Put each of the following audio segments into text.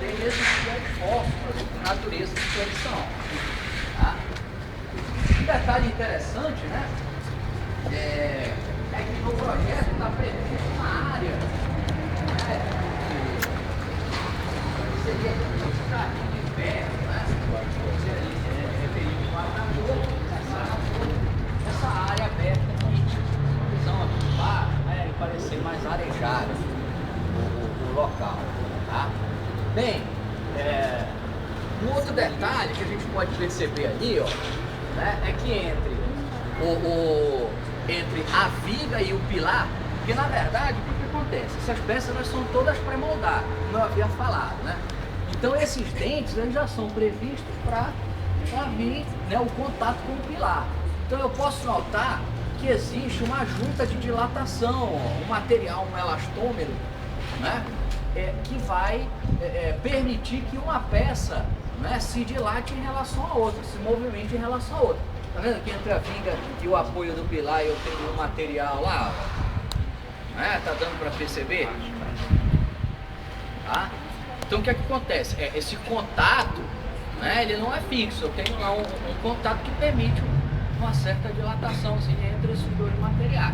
ele existia fósforos de natureza de flexão. Tá? Um detalhe interessante, né? É que no projeto está previsto uma área, né, que seria um jardim de inverno, né? Referido a essa área aberta aqui, visão aqui de baixo, né? Ele parecer mais arejado o local. Tá? Bem, um outro detalhe que a gente pode perceber ali, ó, né, é que entre a viga e o pilar, porque na verdade o que acontece? Essas peças elas são todas pré-moldadas, como eu havia falado, né? Então esses dentes eles já são previstos para vir, né, o contato com o pilar. Então eu posso notar que existe uma junta de dilatação, um material, um elastômero, né, que vai permitir que uma peça, né, se dilate em relação a outra, se movimente em relação a outra. Tá vendo que entre a viga e o apoio do pilar eu tenho um material lá, ó, né? Tá dando para perceber? Tá? Então o que é que acontece? Esse contato, né, ele não é fixo, eu tenho lá um contato que permite uma certa dilatação assim, entre esses dois materiais.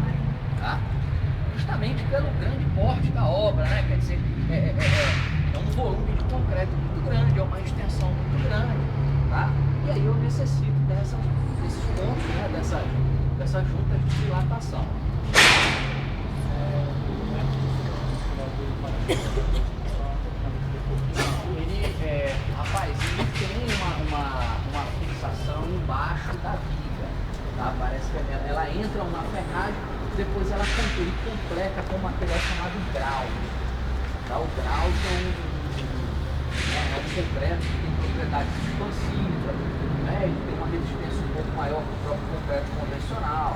Tá? Justamente pelo grande porte da obra, né? Quer dizer, é um volume de concreto muito grande, é uma extensão muito grande. Tá? E aí eu necessito desses pontos, né, dessas juntas de dilatação. Rapaz, ele tem uma fixação embaixo da viga, tá? Parece que ela entra uma ferragem, depois ela completa com um material chamado grau. Tá? O grau é um concreto que tem propriedades expansivas, né? Ele tem uma resistência um pouco maior que o próprio concreto convencional,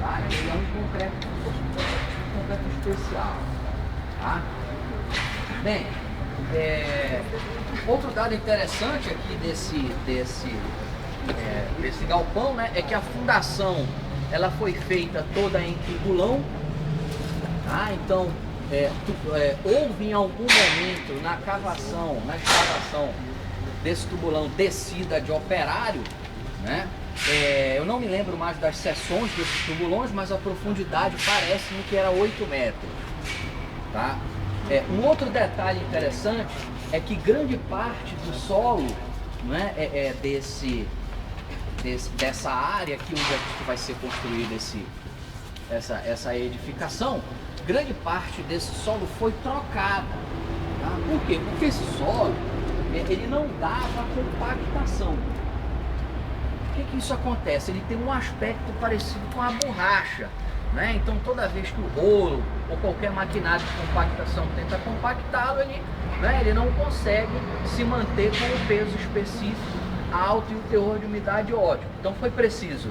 tá? Ele é um concreto especial, tá? Bem, outro dado interessante aqui desse galpão, né, é que a fundação ela foi feita toda em tubulão, tá? Então houve em algum momento na escavação desse tubulão descida de operário, né? Eu não me lembro mais das seções desses tubulões, mas a profundidade parece-me que era 8 metros, tá? Um outro detalhe interessante é que grande parte do solo, né, dessa área aqui onde vai ser construída essa edificação, grande parte desse solo foi trocada. Tá? Por quê? Porque esse solo ele não dava compactação. Por que isso acontece? Ele tem um aspecto parecido com a borracha, né? Então toda vez que o rolo ou qualquer maquinário de compactação tenta compactá-lo, ele não consegue se manter com o peso específico alto e o teor de umidade ótimo. Então foi preciso.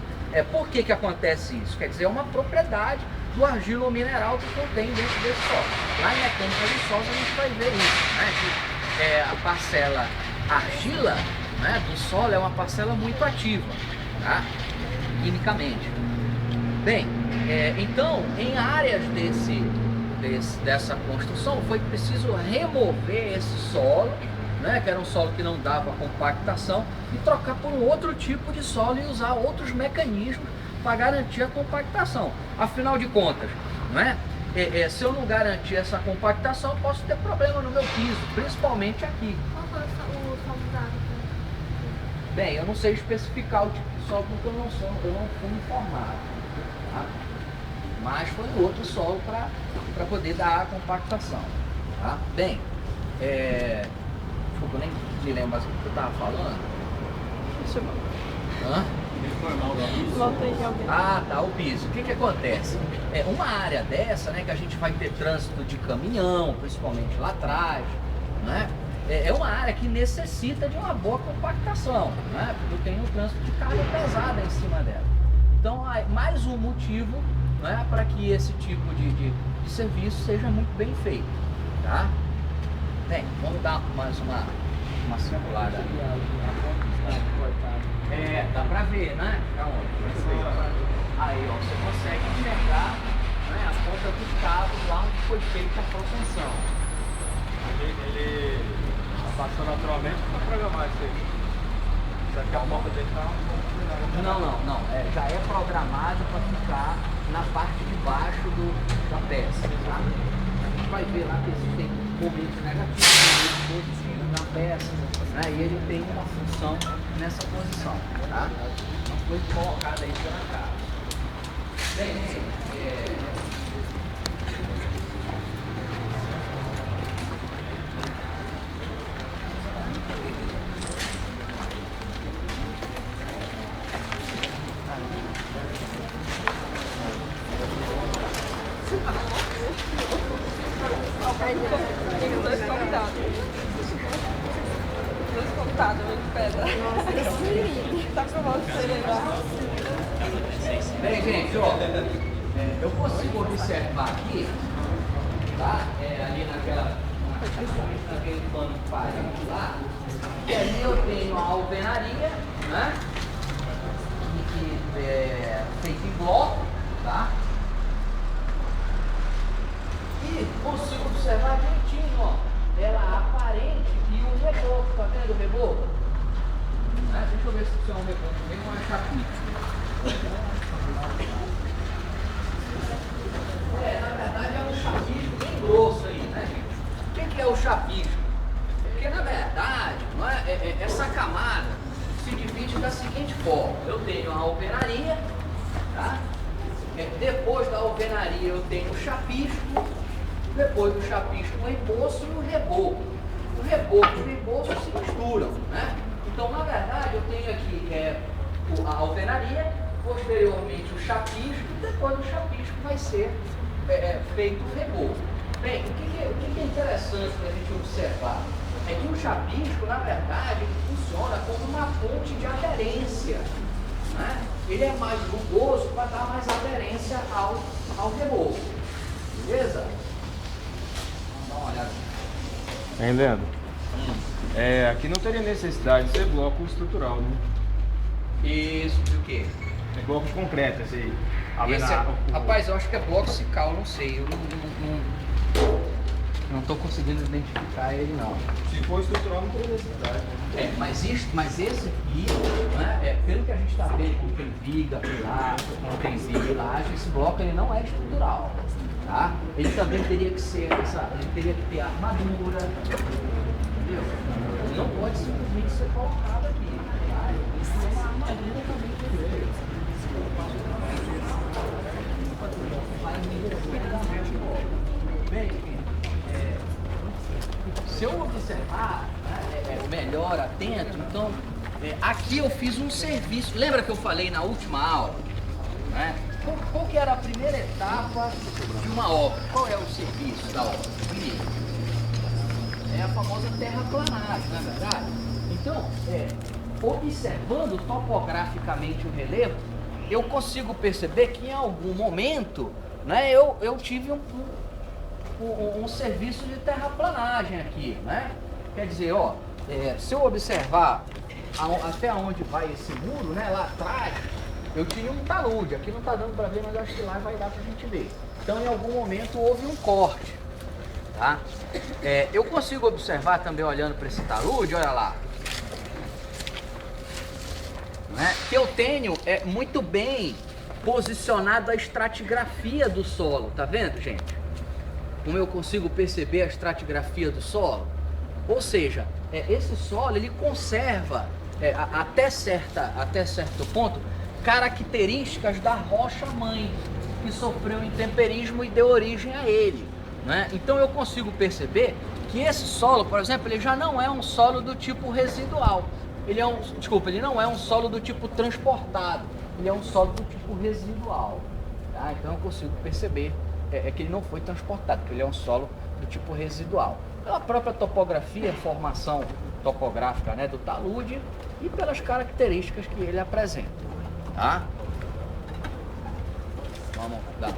Por que acontece isso? Quer dizer, é uma propriedade do argilo-mineral que contém dentro desse solo. Lá em mecânica de solos a gente vai ver isso, né? Que a parcela argila, né, do solo é uma parcela muito ativa, tá? Quimicamente. Bem, então em áreas dessa construção foi preciso remover esse solo, né, que era um solo que não dava compactação, e trocar por um outro tipo de solo e usar outros mecanismos para garantir a compactação. Afinal de contas, né, se eu não garantir essa compactação, eu posso ter problema no meu piso, principalmente aqui. Qual foi o solo usado? Bem, eu não sei especificar o tipo de solo porque eu não fui informado, tá? Mas foi outro solo para poder dar a compactação, tá? Bem, desculpa, eu nem me lembro mais o que eu estava falando. Isso é Ah, tá, o piso. O que acontece? Uma área dessa, né, que a gente vai ter trânsito de caminhão, principalmente lá atrás, né? É uma área que necessita de uma boa compactação, né? Porque eu tenho um trânsito de carga pesada em cima dela. Então, mais um motivo, né, para que esse tipo de serviço seja muito bem feito, tá? Bem, vamos dar mais uma circulada. Dá pra ver, né? Aí, ó, você consegue enxergar, né, a ponta dos cabos lá onde foi feita a proteção. A Passou naturalmente para programar isso aí. Daqui a pouco deixar Não. Já é programado para ficar na parte de baixo da peça. Tá? A gente vai ver lá que existem momentos negativos, momentos positivos na peça, né? E ele tem uma função nessa posição. Tá? Não foi colocado aí pela cara. Bem, Tem dois convidados. Dois convidados, de pedra. Nossa, esse tá pra você levar. Bem, gente, ó, eu consigo observar aqui, tá? Ali naquele pano de parede lá, e ali eu tenho a alvenaria, né? Que é feita em bloco, tá? E consigo observar direitinho, ó, ela aparente e o reboco, tá vendo o reboco? Né? Deixa eu ver se isso é um reboco também, não é chapinha. Na verdade é um chapisco bem grosso aí, né, gente? O que é o chapisco? Porque na verdade, não é, essa camada se divide da seguinte forma: eu tenho a alvenaria, tá? Depois da alvenaria eu tenho o chapisco, depois do chapisco o emboço e o reboco. O reboco e o emboço se misturam, né? Então na verdade eu tenho aqui a alvenaria, posteriormente o chapisco, e depois do chapisco vai ser feito o reboco. Bem, o que é interessante para a gente observar é que o chapisco, na verdade, ele funciona como uma fonte de aderência, né? Ele é mais rugoso para dar mais aderência ao reboco. Beleza? Vamos dar uma olhada. Hein, Leandro? Aqui não teria necessidade de ser bloco estrutural, né? Isso, de quê? É bloco de concreto, esse aí. Rapaz, eu acho que é bloco cical, não sei. Eu não estou conseguindo identificar ele, não. Se for estrutural, não teria necessidade. Mas esse aqui, né, pelo que a gente está vendo, que tem viga, pilar, não tem viga e laje, esse bloco ele não é estrutural. Tá? Ele também teria que ser, ele teria que ter armadura, entendeu? Ele não pode simplesmente ser colocado aqui. Tá? Ele tem que ter uma armadura também que Bem, se eu observar melhor, atento, então aqui eu fiz um serviço. Lembra que eu falei na última aula? Né? Qual que era a primeira etapa de uma obra? Qual é o serviço da obra? Primeiro, é a famosa terraplanagem, não é verdade? Então, observando topograficamente o relevo, eu consigo perceber que em algum momento, né, eu tive um serviço de terraplanagem aqui, né? Quer dizer, ó, se eu observar até onde vai esse muro, né, lá atrás, eu tinha um talude. Aqui não está dando para ver, mas acho que lá vai dar para a gente ver. Então, em algum momento houve um corte, tá? Eu consigo observar também olhando para esse talude, olha lá, né, que eu tenho muito bem posicionado a estratigrafia do solo, tá vendo, gente? Como eu consigo perceber a estratigrafia do solo? Ou seja, esse solo ele conserva até certo ponto características da rocha mãe que sofreu intemperismo e deu origem a ele, né? Então eu consigo perceber que esse solo, por exemplo, ele já não é um solo do tipo residual. Ele não é um solo do tipo transportado, ele é um solo do tipo residual, tá? Então eu consigo perceber que ele não foi transportado, porque ele é um solo do tipo residual. Pela própria topografia, formação topográfica, né, do talude e pelas características que ele apresenta, tá? Vamos dar